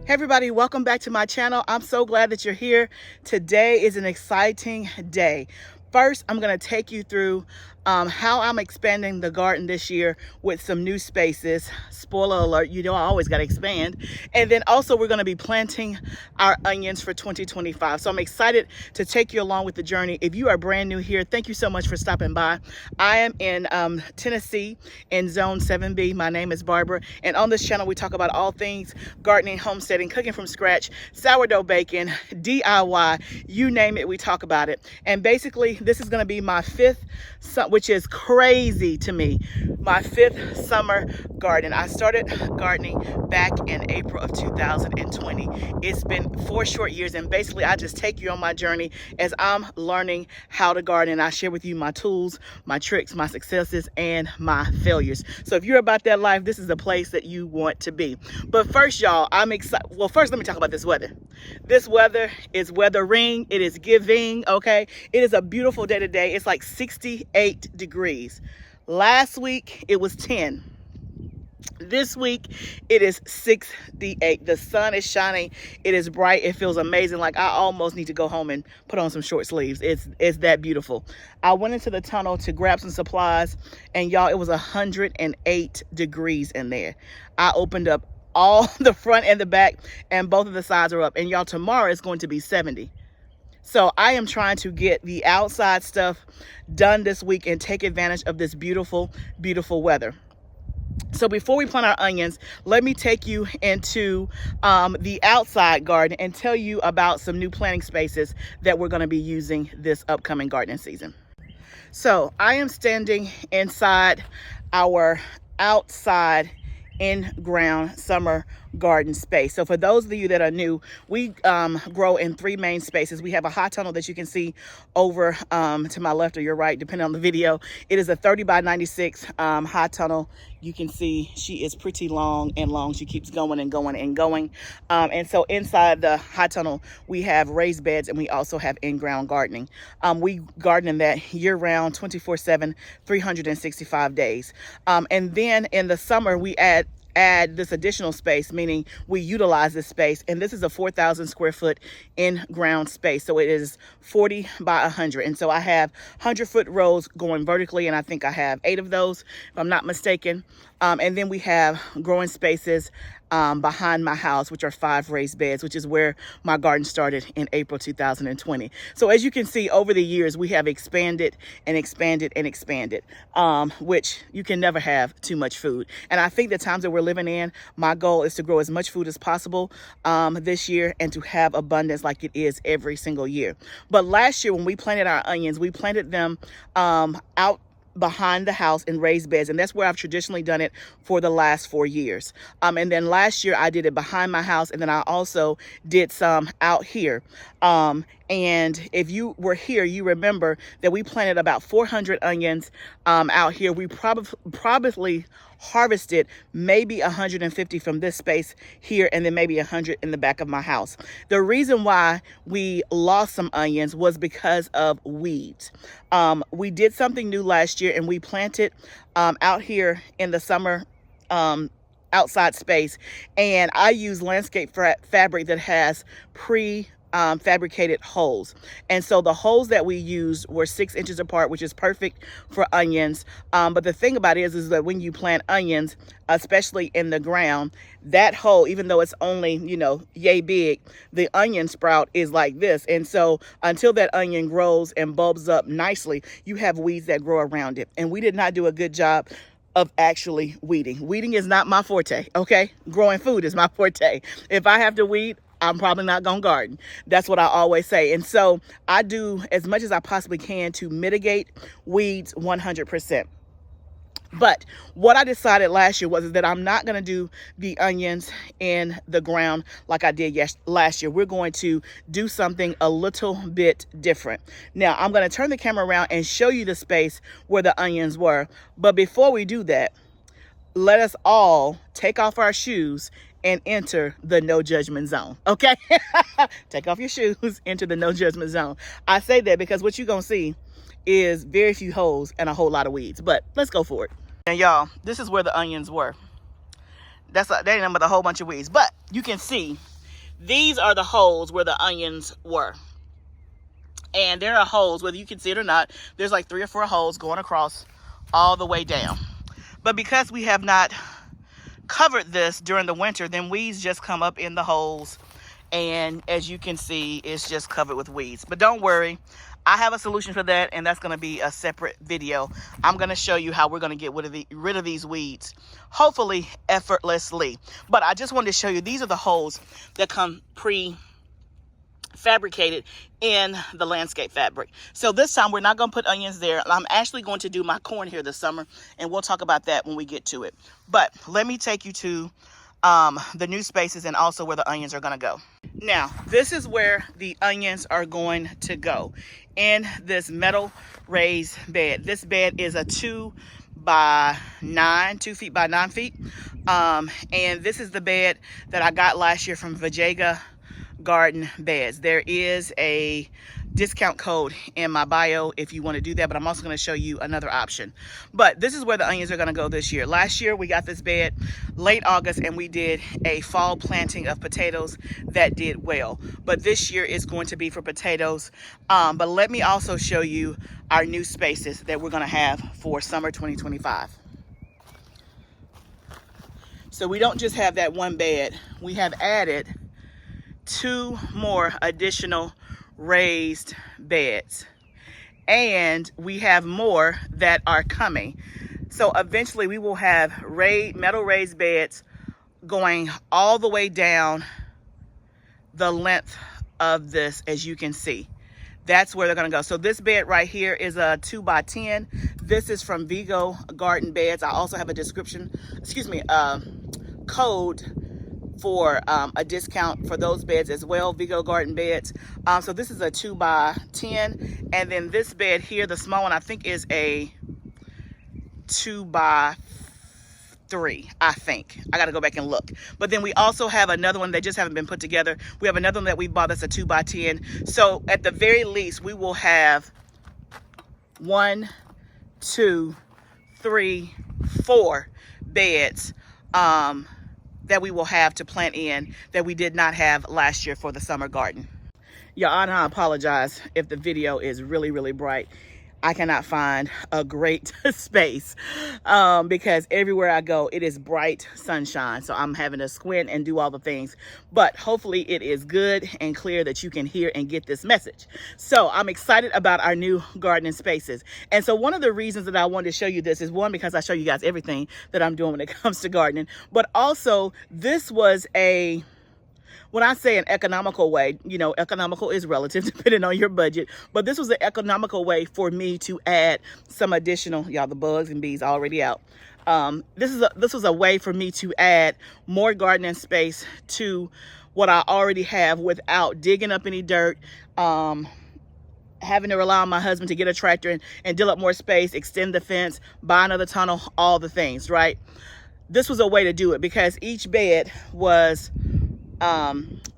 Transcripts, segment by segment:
Hey everybody, welcome back to my channel. I'm so glad that you're here. Today is an exciting day. First, I'm going to take you through how I'm expanding the garden this year with some new spaces. Spoiler alert, you know I always got to expand. And then also we're going to be planting our onions for 2025. So I'm excited to take you along with the journey. If you are brand new here, thank you so much for stopping by. I am in Tennessee in Zone 7B. My name is Barbara. And on this channel, we talk about all things gardening, homesteading, cooking from scratch, sourdough baking, DIY, you name it, we talk about it. And basically, this is going to be my fifth, which is crazy to me, my fifth summer garden. I started gardening back in April of 2020. It's been 4 short years, and basically I just take you on my journey as I'm learning how to garden. I share with you my tools, my tricks, my successes, and my failures. So if you're about that life, this is the place that you want to be. But first, y'all, I'm excited. Well, first, let me talk about this weather. This weather is weathering. It is giving, okay? It is a beautiful day today. It's like 68 degrees. Last week, it was 10. This week, it is 68. The sun is shining. It is bright. It feels amazing. Like I almost need to go home and put on some short sleeves. It's that beautiful. I went into the tunnel to grab some supplies, and y'all, it was 108 degrees in there. I opened up all the front and the back, and both of the sides are up. And y'all, tomorrow is going to be 70. So I am trying to get the outside stuff done this week and take advantage of this beautiful, beautiful weather. So before we plant our onions, let me take you into the outside garden and tell you about some new planting spaces that we're going to be using this upcoming gardening season. So I am standing inside our outside in-ground summer garden space. So for those of you that are new, we grow in 3 main spaces. We have a high tunnel that you can see over to my left or your right, depending on the video. It is a 30 by 96 high tunnel. You can see she is pretty long and long. She keeps going and going and going. And so inside the high tunnel, we have raised beds, and we also have in-ground gardening. We garden in that year-round, 24/7, 365 days. And then in the summer, we add this additional space, meaning we utilize this space, and this is a 4,000 square foot in-ground space. So it is 40 by 100, and so I have 100-foot rows going vertically, and I think I have 8 of those, if I'm not mistaken. And then we have growing spaces behind my house, which are 5 raised beds, which is where my garden started in April 2020. So as you can see, over the years, we have expanded and expanded and expanded, which you can never have too much food. And I think the times that we're living in, my goal is to grow as much food as possible this year and to have abundance like it is every single year. But last year when we planted our onions, we planted them out behind the house in raised beds, and that's where I've traditionally done it for the last 4 years. And then last year I did it behind my house, and then I also did some out here. And if you were here, you remember that we planted about 400 onions out here. We probably harvested maybe 150 from this space here, and then maybe 100 in the back of my house. The reason why we lost some onions was because of weeds. We did something new last year, and we planted out here in the summer outside space, and I use landscape fabric that has fabricated holes. And so the holes that we used were 6 inches apart, which is perfect for onions. But the thing about it is that when you plant onions, especially in the ground, that hole, even though it's only, yay big, the onion sprout is like this. And so until that onion grows and bulbs up nicely, you have weeds that grow around it. And we did not do a good job of actually weeding. Weeding is not my forte, okay? Growing food is my forte. If I have to weed, I'm probably not going to garden. That's what I always say. And so I do as much as I possibly can to mitigate weeds 100%. But what I decided last year was that I'm not going to do the onions in the ground like I did last year. We're going to do something a little bit different. Now, I'm going to turn the camera around and show you the space where the onions were. But before we do that, let us all take off our shoes and enter the no judgment zone, okay? Take off your shoes, enter the no judgment zone. I say that because what you're going to see is very few holes and a whole lot of weeds, but let's go for it. And y'all, this is where the onions were. They numbered a whole bunch of weeds, but you can see these are the holes where the onions were. And there are holes, whether you can see it or not, there's like 3 or 4 holes going across all the way down. But because we have not covered this during the winter, then weeds just come up in the holes. And as you can see, it's just covered with weeds. But don't worry, I have a solution for that, and that's going to be a separate video. I'm going to show you how we're going to get rid of these weeds, hopefully effortlessly. But I just wanted to show you, these are the holes that come fabricated in the landscape fabric. So this time we're not going to put onions there. I'm actually going to do my corn here this summer, and we'll talk about that when we get to it. But let me take you to the new spaces and also where the onions are going to go. Now, this is where the onions are going to go, in this metal raised bed. This bed is a 2 feet by 9 feet. And this is the bed that I got last year from Vego Garden Beds. There is a discount code in my bio if you want to do that, but I'm also going to show you another option. But this is where the onions are going to go this year. Last year we got this bed late August, and we did a fall planting of potatoes that did well. But this year is going to be for potatoes. But let me also show you our new spaces that we're going to have for summer 2025. So we don't just have that one bed. We have added 2 more additional raised beds, and we have more that are coming. So eventually we will have metal raised beds going all the way down the length of this. As you can see, that's where they're going to go. So this bed right here is a 2 by 10. This is from Vego Garden Beds. I also have a code for a discount for those beds as well, Vego Garden Beds. So this is a 2 by 10, and then this bed here, the small one, I think is a 2 by 3, I think. I got to go back and look. But then we also have another one that just haven't been put together. We have another one that we bought that's a 2 by 10. So at the very least, we will have 1, 2, 3, 4 beds that we will have to plant in that we did not have last year for the summer garden. Y'all, I apologize if the video is really, really bright. I cannot find a great space because everywhere I go, it is bright sunshine. So I'm having to squint and do all the things, but hopefully it is good and clear that you can hear and get this message. So I'm excited about our new gardening spaces. And so one of the reasons that I wanted to show you this is, one, because I show you guys everything that I'm doing when it comes to gardening, but also this was when I say an economical way, you know, economical is relative depending on your budget, but this was an economical way for me to add some additional, y'all, the bugs and bees already out. This was a way for me to add more gardening space to what I already have without digging up any dirt, having to rely on my husband to get a tractor and deal up more space, extend the fence, buy another tunnel, all the things, right? This was a way to do it because each bed was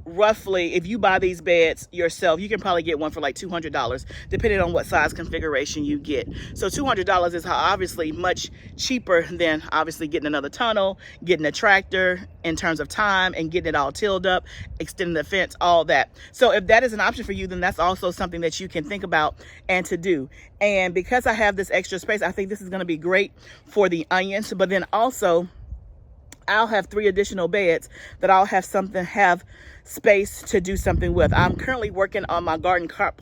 roughly, if you buy these beds yourself, you can probably get one for like $200, depending on what size configuration you get. So $200 is obviously much cheaper than obviously getting another tunnel, getting a tractor in terms of time, and getting it all tilled up, extending the fence, all that. So if that is an option for you, then that's also something that you can think about and to do. And because I have this extra space, I think this is going to be great for the onions, but then also I'll have 3 additional beds that I'll have space to do something with. I'm currently working on my garden crop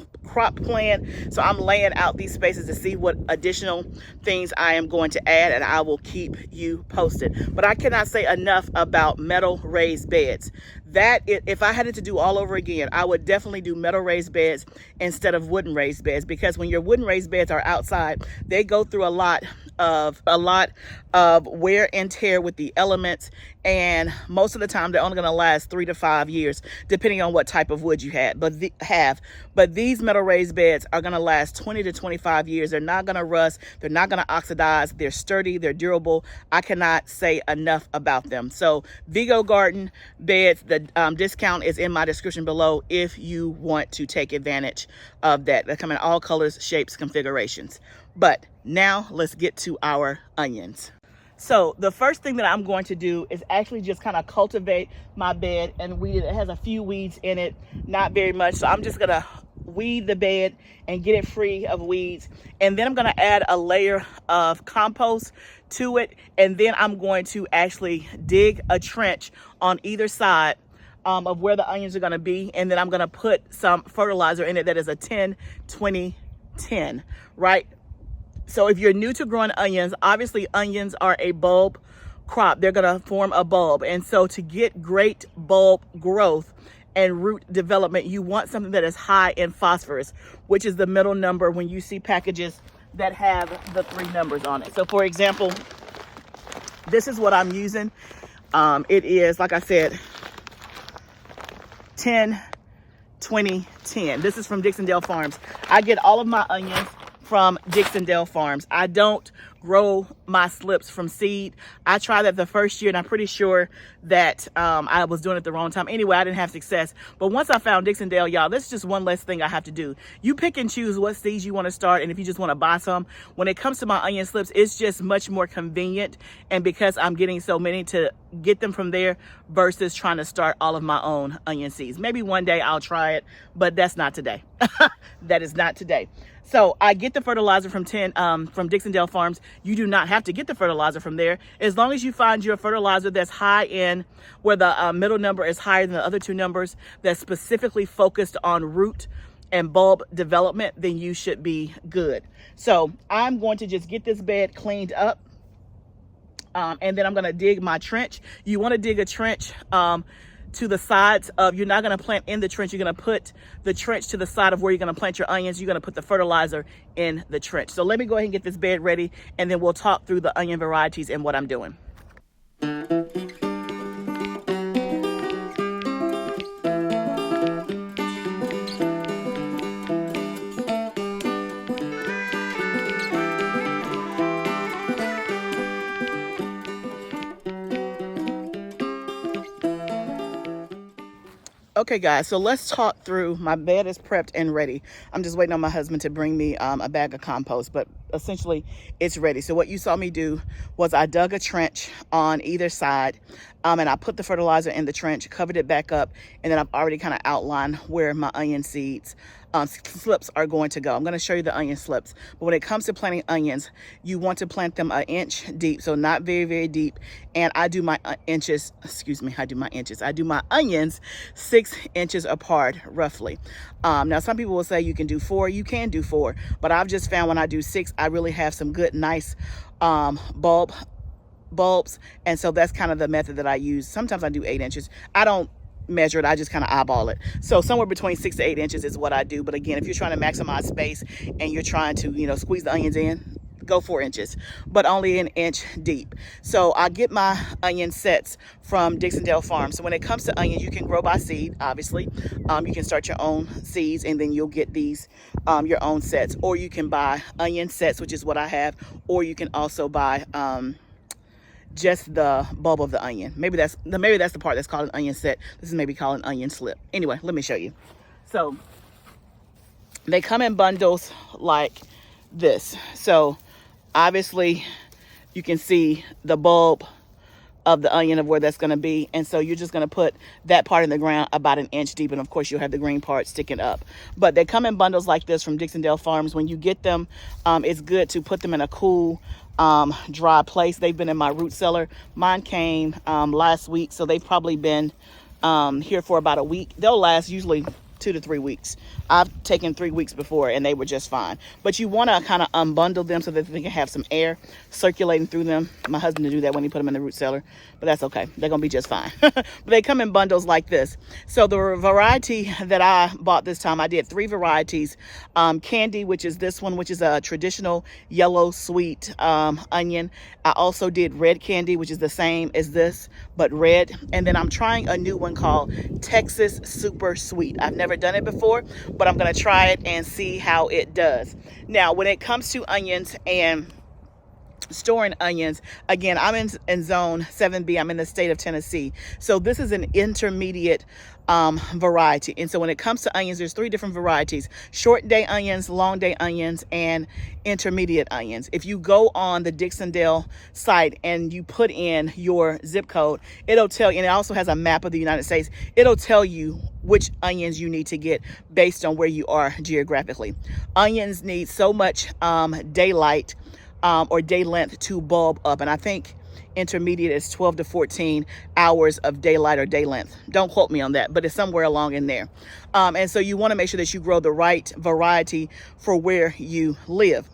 plan, so I'm laying out these spaces to see what additional things I am going to add, and I will keep you posted. But I cannot say enough about metal raised beds. If I had to do all over again, I would definitely do metal raised beds instead of wooden raised beds, because when your wooden raised beds are outside, they go through a lot of wear and tear with the elements, and most of the time they're only going to last 3 to 5 years depending on what type of wood you had. But these metal raised beds are going to last 20 to 25 years. They're not going to rust, they're not going to oxidize, they're sturdy, they're durable. I cannot say enough about them. So Vego Garden Beds, the discount is in my description below if you want to take advantage of that. They come in all colors, shapes, configurations. But now let's get to our onions. So the first thing that I'm going to do is actually just kind of cultivate my bed and weed it. It has a few weeds in it, not very much. So I'm just going to weed the bed and get it free of weeds. And then I'm going to add a layer of compost to it. And then I'm going to actually dig a trench on either side of where the onions are going to be. And then I'm going to put some fertilizer in it that is a 10-20-10, right? So if you're new to growing onions, obviously onions are a bulb crop. They're going to form a bulb. And so to get great bulb growth and root development, you want something that is high in phosphorus, which is the middle number when you see packages that have the 3 numbers on it. So for example, this is what I'm using. It is, like I said, 10-20-10. This is from Dixondale Farms. I get all of my onions from Dixondale Farms. I don't grow my slips from seed. I tried that the first year and I'm pretty sure that I was doing it the wrong time. Anyway, I didn't have success. But once I found Dixondale, y'all, this is just one less thing I have to do. You pick and choose what seeds you want to start, and if you just want to buy some. When it comes to my onion slips, it's just much more convenient, and because I'm getting so many, to get them from there versus trying to start all of my own onion seeds. Maybe one day I'll try it, but that's not today. That is not today. So I get the fertilizer from Dixondale Farms. You do not have to get the fertilizer from there. As long as you find your fertilizer that's high in, where the middle number is higher than the other 2 numbers, that's specifically focused on root and bulb development, then you should be good. So I'm going to just get this bed cleaned up. And then I'm going to dig my trench. You want to dig a trench to the sides of, you're not going to plant in the trench. You're going to put the trench to the side of where you're going to plant your onions. You're going to put the fertilizer in the trench. So let me go ahead and get this bed ready, and then we'll talk through the onion varieties and what I'm doing. Okay guys, so let's talk through. My bed is prepped and ready. I'm just waiting on my husband to bring me a bag of compost, but essentially it's ready. So what you saw me do was I dug a trench on either side, and I put the fertilizer in the trench, covered it back up, and then I've already kind of outlined where my onion seeds slips are going to go. I'm going to show you the onion slips, but when it comes to planting onions, you want to plant them an inch deep, so not very, very deep. And I do my I do my onions 6 inches apart, roughly. Now, some people will say you can do 4. You can do 4, but I've just found when I do 6, I really have some good, nice bulbs. And so that's kind of the method that I use. Sometimes I do 8 inches. I don't measure it, I just kind of eyeball it. So somewhere between 6 to 8 inches is what I do. But again, if you're trying to maximize space and you're trying to, squeeze the onions in, go 4 inches, but only an inch deep. So I get my onion sets from Dixondale Farm. So when it comes to onions, you can grow by seed, obviously. You can start your own seeds, and then you'll get these your own sets, or you can buy onion sets, which is what I have, or you can also buy just the bulb of the onion. Maybe that's the part that's called an onion set. This is maybe called an onion slip. Anyway, let me show you. So they come in bundles like this. So obviously you can see the bulb of the onion of where that's going to be, and so you're just going to put that part in the ground about an inch deep, and of course you'll have the green part sticking up. But they come in bundles like this from Dixondale Farms. When you get them, it's good to put them in a cool dry place. They've been in my root cellar. Mine came last week, so they've probably been here for about a week. They'll last usually 2 to 3 weeks. I've taken 3 weeks before and they were just fine. But you want to kind of unbundle them so that they can have some air circulating through them. My husband to do that when he put them in the root cellar, but that's okay. They're gonna be just fine. But they come in bundles like this. So the variety that I bought this time, I did 3 varieties. Candy, which is this one, which is a traditional yellow sweet onion. I also did red candy, which is the same as this, but red. And then I'm trying a new one called Texas Super Sweet. I've never done it before, but I'm gonna try it and see how it does. Now, when it comes to onions and storing onions, again, I'm in zone 7B. I'm in the state of Tennessee. So this is an intermediate variety. And so when it comes to onions, there's 3 different varieties: short day onions, long day onions, and intermediate onions. If you go on the Dixondale site and you put in your zip code, it'll tell you, and it also has a map of the United States, it'll tell you which onions you need to get based on where you are geographically. Onions need so much daylight or day length to bulb up. And I think intermediate is 12 to 14 hours of daylight or day length. Don't quote me on that, but it's somewhere along in there. And so you want to make sure that you grow the right variety for where you live.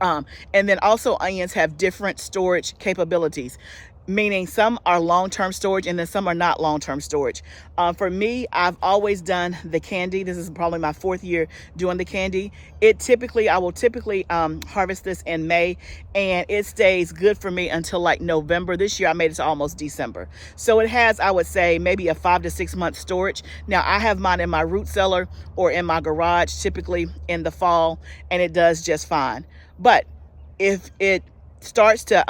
And then also onions have different storage capabilities, meaning some are long-term storage and then some are not long-term storage. For me, I've always done the candy. This is probably my 4th year doing the candy. I will typically harvest this in May, and it stays good for me until like November. This year I made it to almost December. So it has, I would say, maybe a 5 to 6 month storage. Now I have mine in my root cellar or in my garage, typically in the fall, and it does just fine. But if it starts to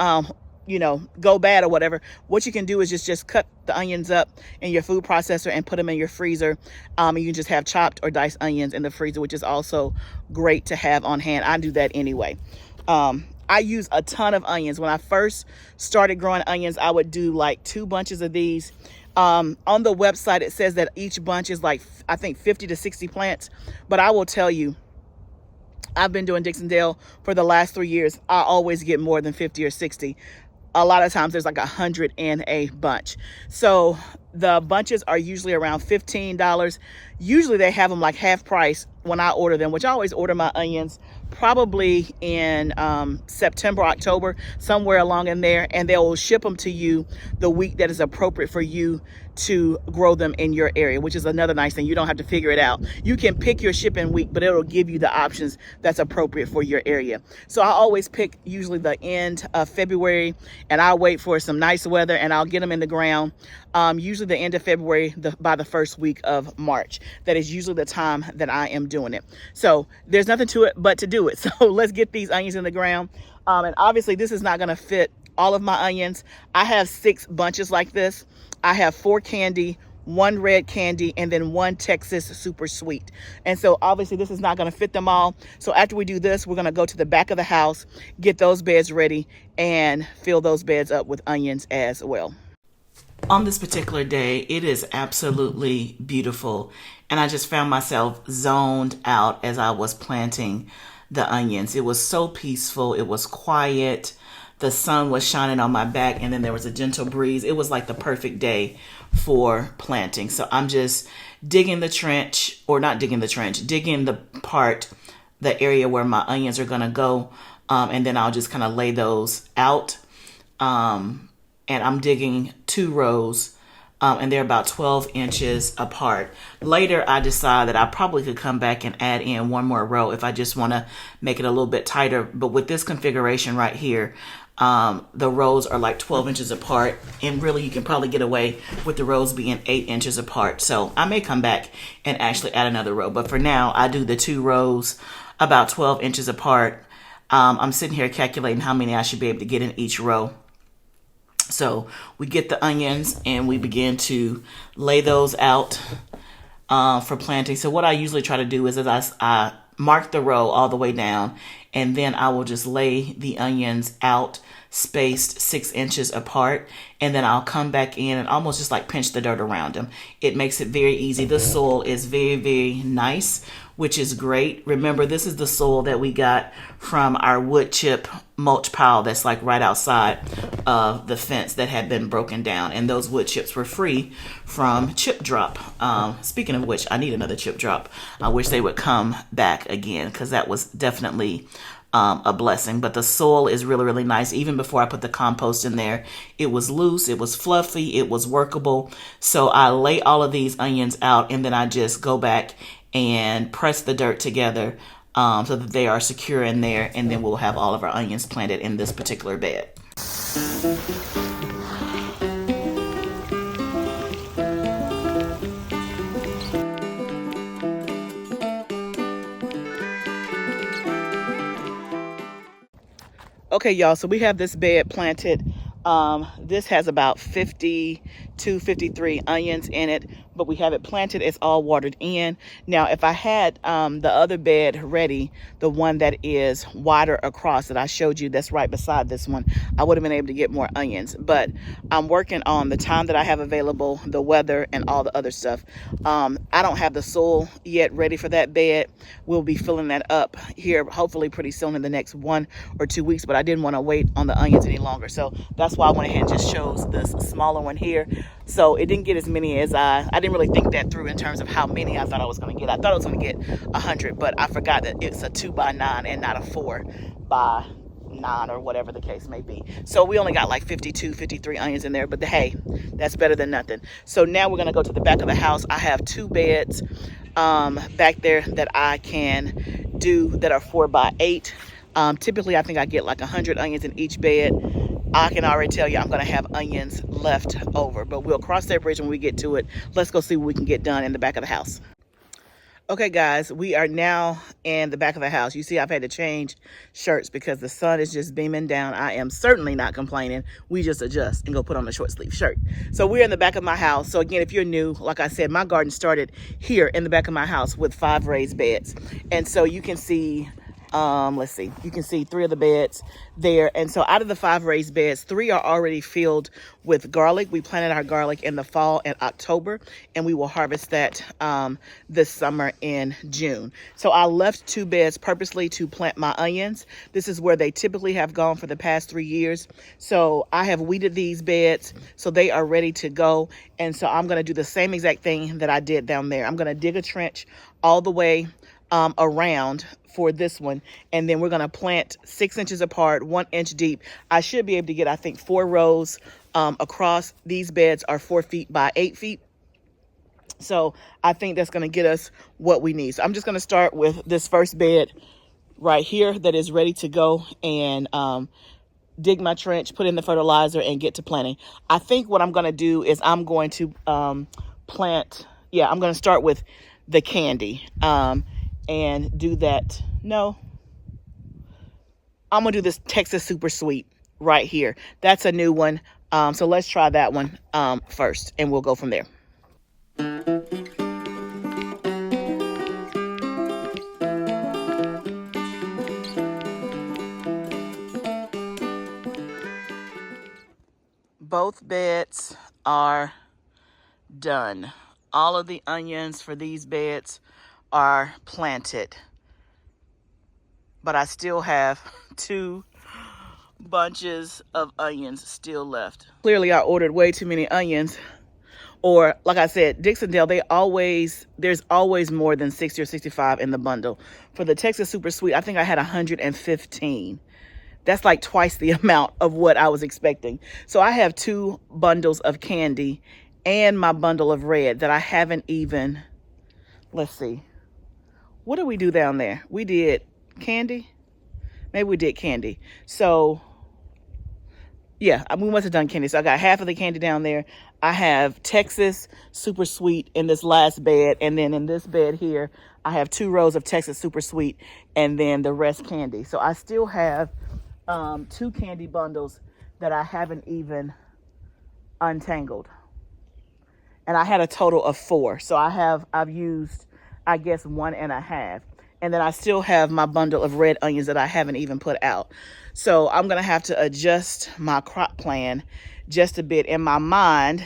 go bad or whatever, what you can do is just cut the onions up in your food processor and put them in your freezer. And you can just have chopped or diced onions in the freezer, which is also great to have on hand. I do that anyway. I use a ton of onions. When I first started growing onions, I would do like 2 bunches of these. On the website, it says that each bunch is like, I think 50 to 60 plants. But I will tell you, I've been doing Dixondale for the last 3 years. I always get more than 50 or 60. A lot of times there's like 100 in a bunch. So the bunches are usually around $15. Usually they have them like half price when I order them, which I always order my onions probably in September, October, somewhere along in there, and they will ship them to you the week that is appropriate for you to grow them in your area, which is another nice thing. You don't have to figure it out. You can pick your shipping week, but it'll give you the options that's appropriate for your area. So I always pick usually the end of February, and I'll wait for some nice weather, and I'll get them in the ground usually the end of February by the first week of March. That is usually the time that I am doing it. So there's nothing to it but to do it. So let's get these onions in the ground. And obviously this is not going to fit all of my onions. I have 6 bunches like this. I have 4 candy, 1 red candy, and then 1 Texas super sweet. And so obviously this is not going to fit them all. So after we do this, we're going to go to the back of the house, get those beds ready, and fill those beds up with onions as well. On this particular day, it is absolutely beautiful. And I just found myself zoned out as I was planting the onions. It was so peaceful. It was quiet. The sun was shining on my back, and then there was a gentle breeze. It was like the perfect day for planting. So I'm just digging the trench, or not digging the trench, digging the area where my onions are going to go. And then I'll just kind of lay those out. And I'm digging 2 rows, and they're about 12 inches apart. Later, I decided that I probably could come back and add in 1 more row if I just want to make it a little bit tighter. But with this configuration right here, the rows are like 12 inches apart, and really you can probably get away with the rows being 8 inches apart. So I may come back and actually add another row. But for now, I do the 2 rows about 12 inches apart. I'm sitting here calculating how many I should be able to get in each row. So we get the onions and we begin to lay those out for planting. So what I usually try to do is I mark the row all the way down, and then I will just lay the onions out spaced 6 inches apart, and then I'll come back in and almost just like pinch the dirt around them. It makes it very easy. The soil is very, very nice, which is great. Remember, this is the soil that we got from our wood chip mulch pile that's like right outside of the fence that had been broken down, and those wood chips were free from chip drop. Speaking of which, I need another chip drop. I wish they would come back again, because that was definitely a blessing. But the soil is really, really nice. Even before I put the compost in there, it was loose, it was fluffy, it was workable. So I lay all of these onions out, and then I just go back and press the dirt together so that they are secure in there, and then we'll have all of our onions planted in this particular bed. Okay, y'all, so we have this bed planted. This has about 52, 53 onions in it, but we have it planted. It's all watered in. Now, if I had the other bed ready, the one that is wider across that I showed you that's right beside this one, I would have been able to get more onions. But I'm working on the time that I have available, the weather, and all the other stuff. I don't have the soil yet ready for that bed. We'll be filling that up here hopefully pretty soon in the next 1 or 2 weeks, but I didn't want to wait on the onions any longer. So that's why I went ahead and just chose this smaller one here. So it didn't get as many as I didn't really think that through in terms of how many I thought I was going to get. I thought I was going to get 100, but I forgot that it's a 2x9 and not a 4x9 or whatever the case may be. So we only got like 52, 53 onions in there, but hey, that's better than nothing. So now we're going to go to the back of the house. I have 2 beds back there that I can do that are 4x8. Typically, I think I get like 100 onions in each bed. I can already tell you I'm going to have onions left over, but we'll cross that bridge when we get to it. Let's go see what we can get done in the back of the house. Okay, guys, we are now in the back of the house. You see, I've had to change shirts because the sun is just beaming down. I am certainly not complaining. We just adjust and go put on a short sleeve shirt. So we're in the back of my house. So again, if you're new, like I said, my garden started here in the back of my house with 5 raised beds. And so you can see, let's see, you can see 3 of the beds there. And so out of the 5 raised beds, 3 are already filled with garlic. We planted our garlic in the fall in October, and we will harvest that this summer in June. So I left 2 beds purposely to plant my onions. This is where they typically have gone for the past 3 years. So I have weeded these beds so they are ready to go. And so I'm going to do the same exact thing that I did down there. I'm going to dig a trench all the way around for this one, and then we're going to plant 6 inches apart, 1 inch deep. I should be able to get, I think, 4 rows across. These beds are 4 feet by 8 feet. So I think that's going to get us what we need. So I'm just going to start with this first bed right here that is ready to go, and dig my trench, put in the fertilizer, and get to planting. I think what I'm going to do is I'm going to plant, I'm going to start with the candy. And do that. No, I'm gonna do this Texas Super Sweet right here. That's a new one. So let's try that one first, and we'll go from there. Both beds are done. All of the onions for these beds are planted, but I still have 2 bunches of onions still left. Clearly I ordered way too many onions, or like I said, Dixondale, there's always more than 60 or 65 in the bundle. For the Texas Super Sweet, I think I had 115. That's like twice the amount of what I was expecting. So I have 2 bundles of candy and my bundle of red that I haven't even, let's see. What did we do down there? We did candy. Maybe we did candy. So, yeah, we must have done candy. So I got half of the candy down there. I have Texas Super Sweet in this last bed. And then in this bed here, I have 2 rows of Texas Super Sweet and then the rest candy. So I still have 2 candy bundles that I haven't even untangled. And I had a total of 4. So I've used, I guess, 1.5. And then I still have my bundle of red onions that I haven't even put out. So I'm going to have to adjust my crop plan just a bit. In my mind,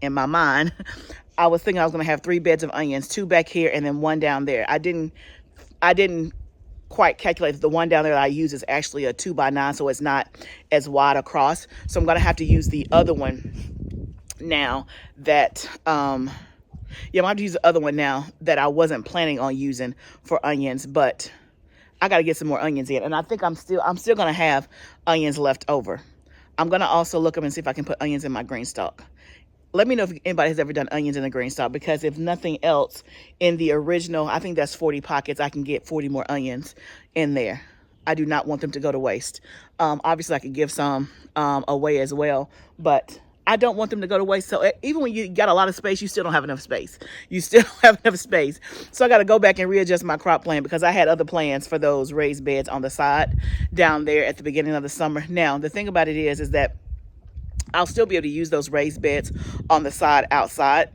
I was thinking I was going to have 3 beds of onions, 2 back here and then 1 down there. I didn't quite calculate that the one down there that I use is actually a 2x9, so it's not as wide across. So I'm going to have to use the other one now that, I'm going to have to use the other one now that I wasn't planning on using for onions, but I got to get some more onions in. And I think I'm still going to have onions left over. I'm going to also look up and see if I can put onions in my GREENSTALK. Let me know if anybody has ever done onions in a GREENSTALK, because if nothing else, in the original, I think that's 40 pockets, I can get 40 more onions in there. I do not want them to go to waste. Obviously, I could give some away as well, but I don't want them to go to waste. So even when you got a lot of space, you still don't have enough space. You still don't have enough space. So I got to go back and readjust my crop plan because I had other plans for those raised beds on the side down there at the beginning of the summer. Now, the thing about it is that I'll still be able to use those raised beds on the side outside,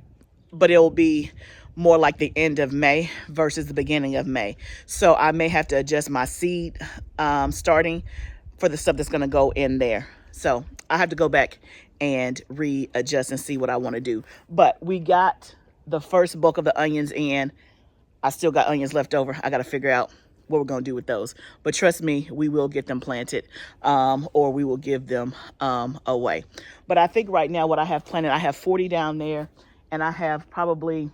but it will be more like the end of May versus the beginning of May. So I may have to adjust my seed starting for the stuff that's going to go in there. So I have to go back and readjust and see what I want to do. But we got the first bulk of the onions in. I still got onions left over. I got to figure out what we're going to do with those. But trust me, we will get them planted or we will give them away. But I think right now what I have planted, I have 40 down there and I have probably,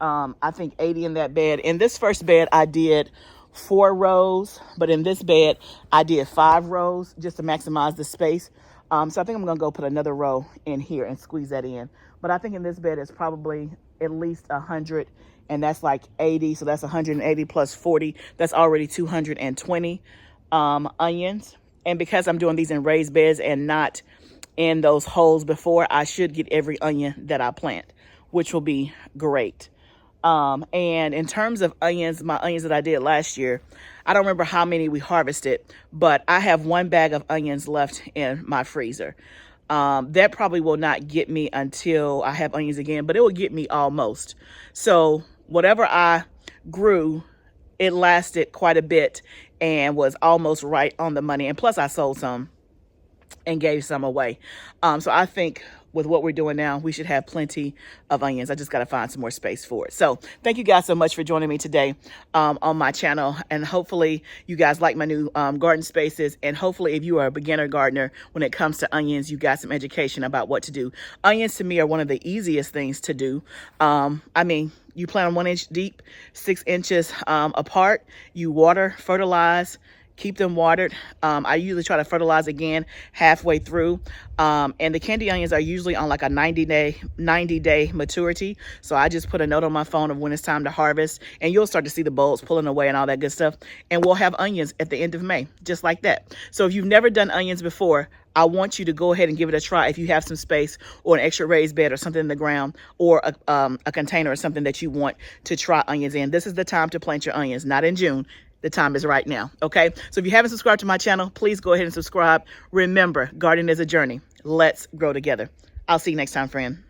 I think 80 in that bed. In this first bed, I did 4 rows, but in this bed, I did 5 rows just to maximize the space. So I think I'm going to go put another row in here and squeeze that in. But I think in this bed, it's probably at least 100, and that's like 80. So that's 180 plus 40. That's already 220 onions. And because I'm doing these in raised beds and not in those holes before, I should get every onion that I plant, which will be great. And in terms of onions, my onions that I did last year, I don't remember how many we harvested, but I have 1 bag of onions left in my freezer. That probably will not get me until I have onions again, but it will get me almost. So whatever I grew, it lasted quite a bit and was almost right on the money. And plus I sold some and gave some away. So I think with what we're doing now, we should have plenty of onions. I just got to find some more space for it. So thank you guys so much for joining me today on my channel. And hopefully you guys like my new garden spaces. And hopefully if you are a beginner gardener, when it comes to onions, you got some education about what to do. Onions to me are one of the easiest things to do. I mean, you plant them 1 inch deep, 6 inches apart. You water, fertilize, keep them watered. I usually try to fertilize again halfway through. And the candy onions are usually on like a 90-day maturity. So I just put a note on my phone of when it's time to harvest, and you'll start to see the bulbs pulling away and all that good stuff. And we'll have onions at the end of May, just like that. So if you've never done onions before, I want you to go ahead and give it a try if you have some space or an extra raised bed or something in the ground or a container or something that you want to try onions in. This is the time to plant your onions, not in June. The time is right now, okay? So if you haven't subscribed to my channel, please go ahead and subscribe. Remember, gardening is a journey. Let's grow together. I'll see you next time, friend.